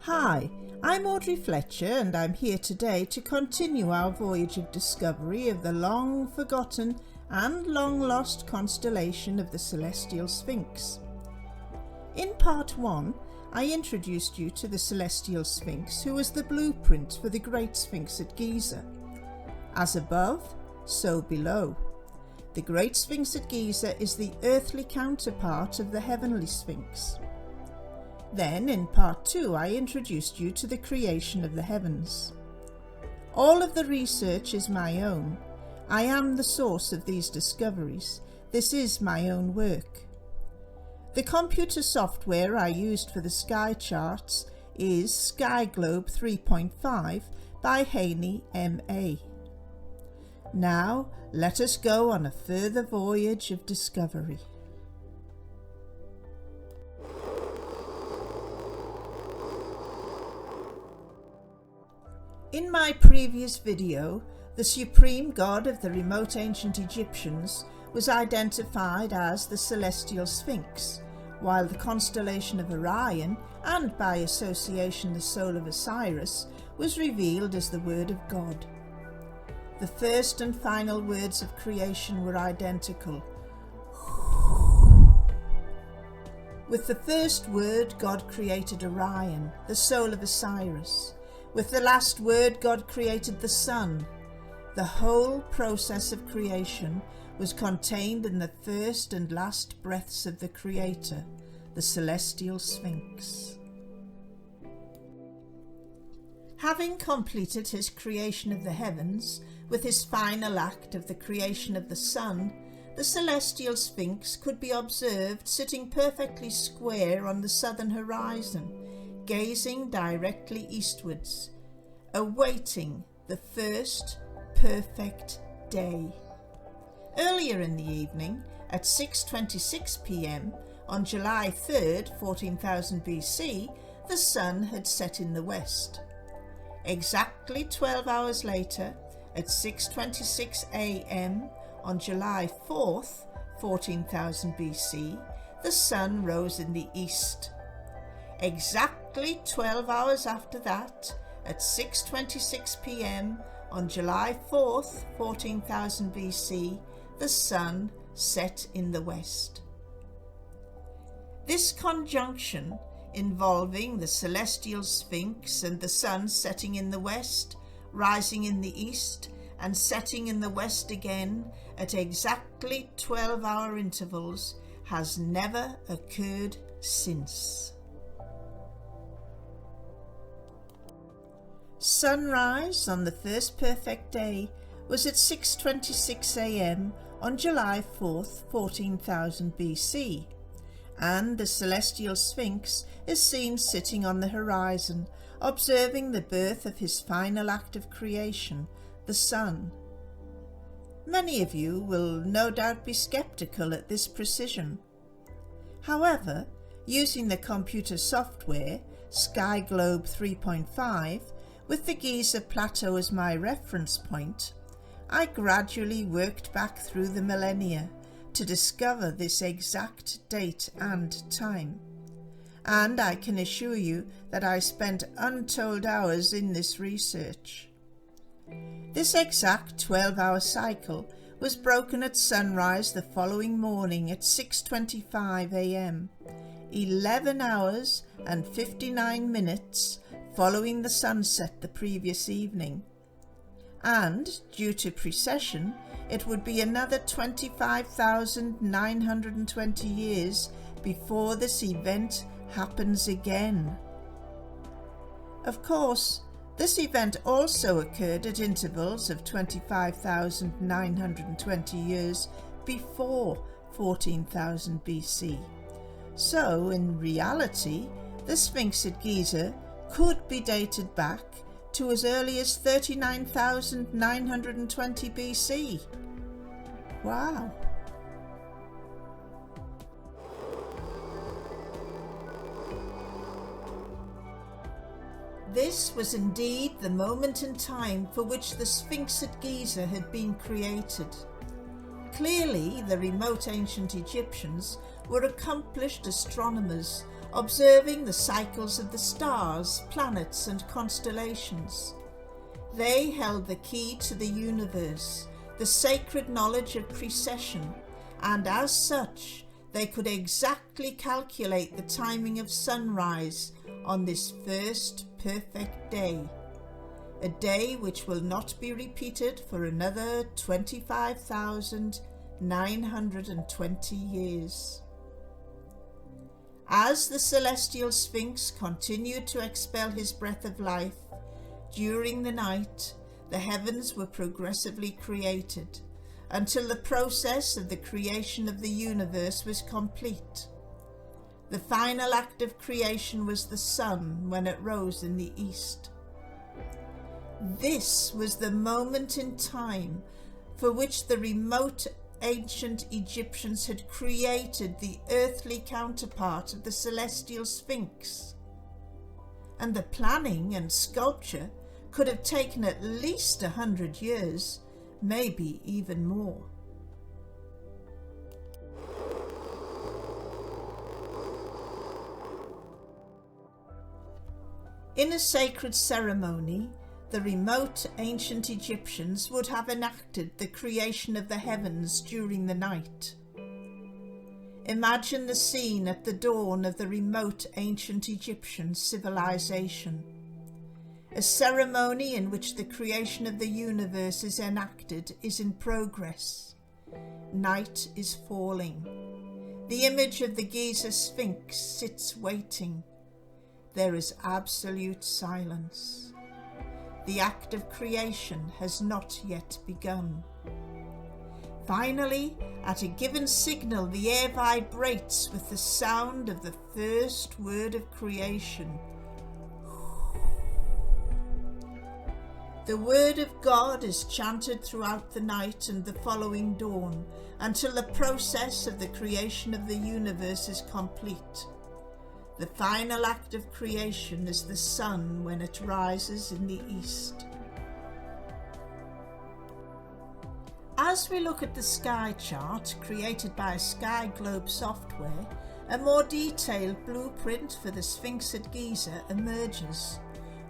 Hi, I'm Audrey Fletcher and I'm here today to continue our voyage of discovery of the long forgotten and long lost constellation of the Celestial Sphinx. In part 1, I introduced you to the Celestial Sphinx, who was the blueprint for the Great Sphinx at Giza. As above, so below. The Great Sphinx at Giza is the earthly counterpart of the Heavenly Sphinx. Then, in part 2, I introduced you to the creation of the heavens. All of the research is my own. I am the source of these discoveries. This is my own work. The computer software I used for the sky charts is Sky Globe 3.5 by Haney M.A. Now, let us go on a further voyage of discovery. In my previous video, the supreme god of the remote ancient Egyptians was identified as the Celestial Sphinx, while the constellation of Orion, and by association the soul of Osiris, was revealed as the Word of God. The first and final words of creation were identical. With the first word, God created Orion, the soul of Osiris. With the last word, God created the sun. The whole process of creation was contained in the first and last breaths of the Creator, the Celestial Sphinx. Having completed his creation of the heavens, with his final act of the creation of the sun, the Celestial Sphinx could be observed sitting perfectly square on the southern horizon, gazing directly eastwards, awaiting the first perfect day. Earlier in the evening, at 6:26 p.m. on July 3rd, 14,000 BC, the sun had set in the west. Exactly 12 hours later, at 6:26 a.m. on July 4th, 14,000 BC, the sun rose in the east. Exactly 12 hours after that, at 6:26 p.m. on July 4th, 14,000 BC, the sun set in the west. This conjunction, involving the Celestial Sphinx and the sun setting in the west, rising in the east, and setting in the west again at exactly 12-hour intervals, has never occurred since. Sunrise on the first perfect day was at 6:26 a.m. on July 4th, 14,000 BC, and the Celestial Sphinx is seen sitting on the horizon, observing the birth of his final act of creation, the sun. Many of you will no doubt be skeptical at this precision. However, using the computer software Sky Globe 3.5, with the Giza Plateau as my reference point, I gradually worked back through the millennia to discover this exact date and time. And I can assure you that I spent untold hours in this research. This exact 12-hour cycle was broken at sunrise the following morning at 6:25 a.m., 11 hours and 59 minutes following the sunset the previous evening. And, due to precession, it would be another 25,920 years before this event happens again. Of course, this event also occurred at intervals of 25,920 years before 14,000 BC. So, in reality, the Sphinx at Giza could be dated back to as early as 39,920 BC. Wow! This was indeed the moment in time for which the Sphinx at Giza had been created. Clearly, the remote ancient Egyptians were accomplished astronomers, observing the cycles of the stars, planets and constellations. They held the key to the universe, the sacred knowledge of precession, and as such they could exactly calculate the timing of sunrise on this first perfect day, a day which will not be repeated for another 25,920 years. As the Celestial Sphinx continued to expel his breath of life, during the night, the heavens were progressively created, until the process of the creation of the universe was complete. The final act of creation was the sun when it rose in the east. This was the moment in time for which the remote ancient Egyptians had created the earthly counterpart of the Celestial Sphinx. And the planning and sculpture could have taken at least 100 years, maybe even more. In a sacred ceremony, the remote ancient Egyptians would have enacted the creation of the heavens during the night. Imagine the scene at the dawn of the remote ancient Egyptian civilization. A ceremony in which the creation of the universe is enacted is in progress. Night is falling. The image of the GIZA Sphinx sits waiting. There is absolute silence. The act of creation has not yet begun. Finally, at a given signal, the air vibrates with the sound of the first word of creation. The word of God is chanted throughout the night and the following dawn until the process of the creation of the universe is complete. The final act of creation is the sun when it rises in the east. As we look at the sky chart created by Sky Globe software, a more detailed blueprint for the Sphinx at Giza emerges.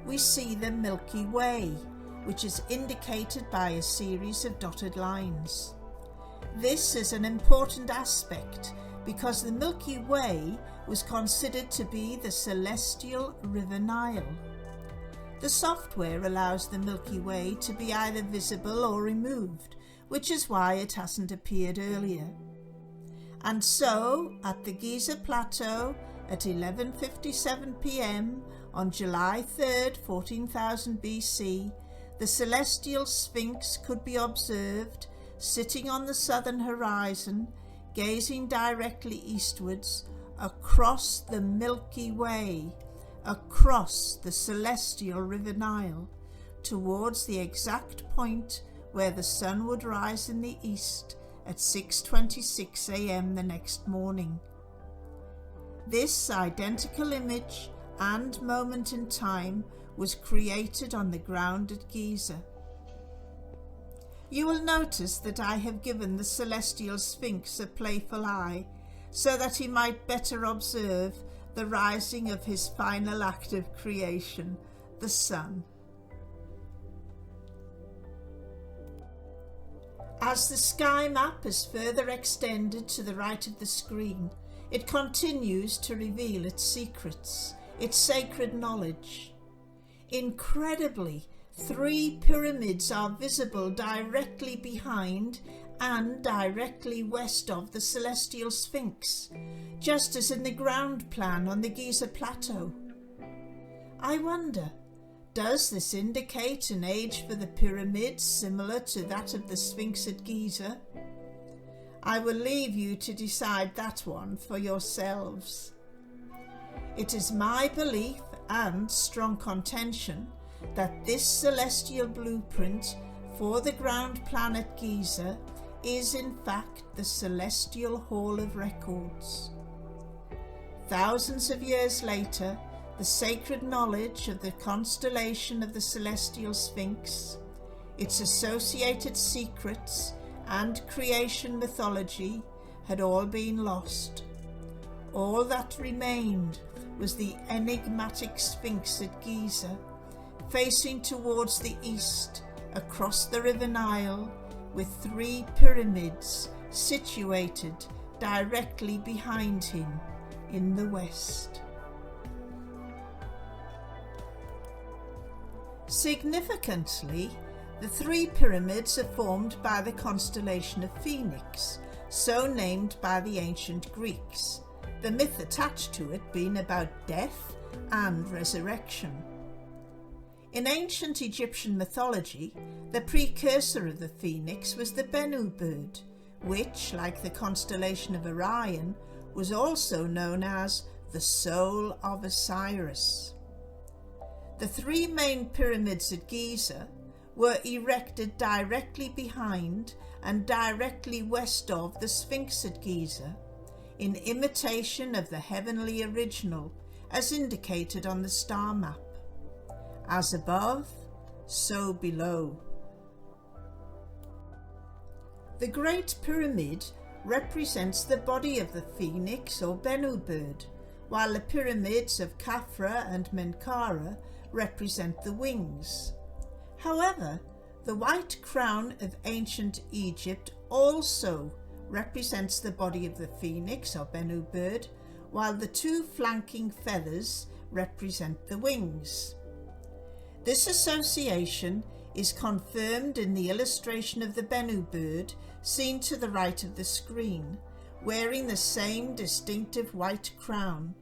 We see the Milky Way, which is indicated by a series of dotted lines. This is an important aspect because the Milky Way was considered to be the Celestial River Nile. The software allows the Milky Way to be either visible or removed, which is why it hasn't appeared earlier. And so, at the Giza Plateau at 11:57 p.m. on July 3rd, 14,000 BC, the Celestial Sphinx could be observed sitting on the southern horizon, gazing directly eastwards across the Milky Way, across the Celestial River Nile, towards the exact point where the sun would rise in the east at 6:26 a.m. the next morning. This identical image and moment in time was created on the ground at Giza. You will notice that I have given the Celestial Sphinx a playful eye, so that he might better observe the rising of his final act of creation, the sun. As the sky map is further extended to the right of the screen, it continues to reveal its secrets, its sacred knowledge. Incredibly, 3 pyramids are visible directly behind and directly west of the Celestial Sphinx, just as in the ground plan on the Giza Plateau. I wonder, does this indicate an age for the pyramids similar to that of the Sphinx at Giza? I will leave you to decide that one for yourselves. It is my belief and strong contention that this celestial blueprint for the ground plan at Giza is in fact the Celestial Hall of Records. Thousands of years later, the sacred knowledge of the constellation of the Celestial Sphinx, its associated secrets and creation mythology had all been lost. All that remained was the enigmatic Sphinx at Giza, facing towards the east across the River Nile, with 3 pyramids situated directly behind him in the west. Significantly, the 3 pyramids are formed by the constellation of Phoenix, so named by the ancient Greeks, the myth attached to it being about death and resurrection. In ancient Egyptian mythology, the precursor of the phoenix was the Bennu bird, which, like the constellation of Orion, was also known as the soul of Osiris. The 3 main pyramids at Giza were erected directly behind and directly west of the Sphinx at Giza, in imitation of the heavenly original as indicated on the star map. As above, so below. The Great Pyramid represents the body of the phoenix or Bennu bird, while the pyramids of Khafra and Menkaure represent the wings. However, the white crown of ancient Egypt also represents the body of the phoenix or Bennu bird, while the 2 flanking feathers represent the wings. This association is confirmed in the illustration of the Bennu bird seen to the right of the screen, wearing the same distinctive white crown.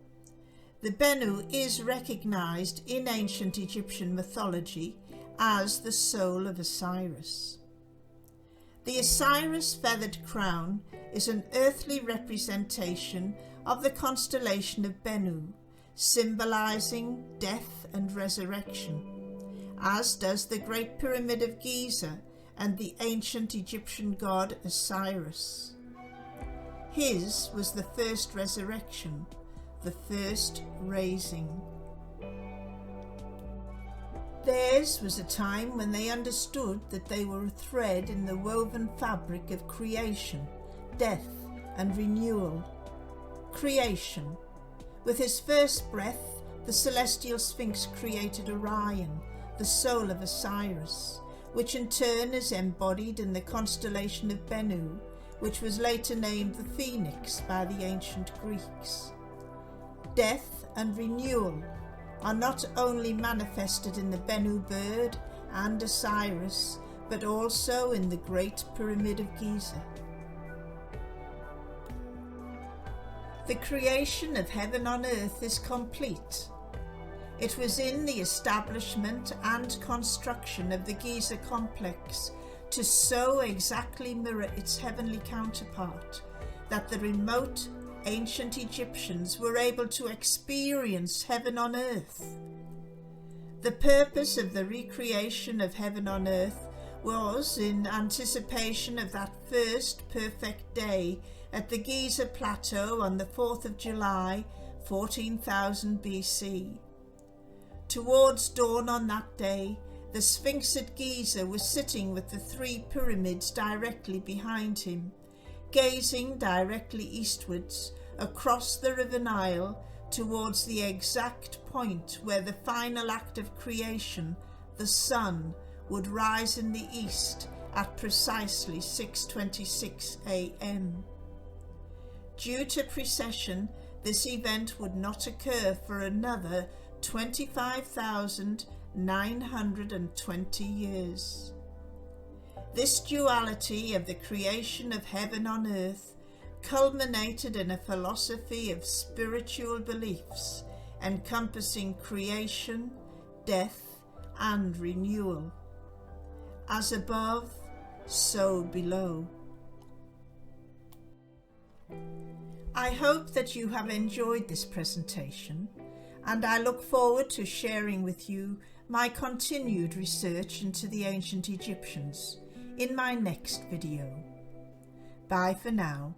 The Bennu is recognized in ancient Egyptian mythology as the soul of Osiris. The Osiris feathered crown is an earthly representation of the constellation of Bennu, symbolizing death and resurrection, as does the Great Pyramid of Giza and the ancient Egyptian god Osiris. His was the first resurrection, the first raising. Theirs was a time when they understood that they were a thread in the woven fabric of creation, death and renewal. Creation. With his first breath, the Celestial Sphinx created Orion, the soul of Osiris, which in turn is embodied in the constellation of Bennu, which was later named the Phoenix by the ancient Greeks. Death and renewal are not only manifested in the Bennu bird and Osiris, but also in the Great Pyramid of Giza. The creation of heaven on earth is complete. It was in the establishment and construction of the GIZA complex to so exactly mirror its heavenly counterpart that the remote ancient Egyptians were able to experience heaven on earth. The purpose of the recreation of heaven on earth was in anticipation of that first perfect day at the Giza plateau on the 4th of July, 14,000 BC. Towards dawn on that day, the Sphinx at Giza was sitting with the 3 pyramids directly behind him, gazing directly eastwards across the River Nile towards the exact point where the final act of creation, the sun, would rise in the east at precisely 6:26 a.m. Due to precession, this event would not occur for another 25,920 years. This duality of the creation of heaven on earth culminated in a philosophy of spiritual beliefs encompassing creation, death, and renewal. As above, so below. I hope that you have enjoyed this presentation, and I look forward to sharing with you my continued research into the ancient Egyptians in my next video. Bye for now.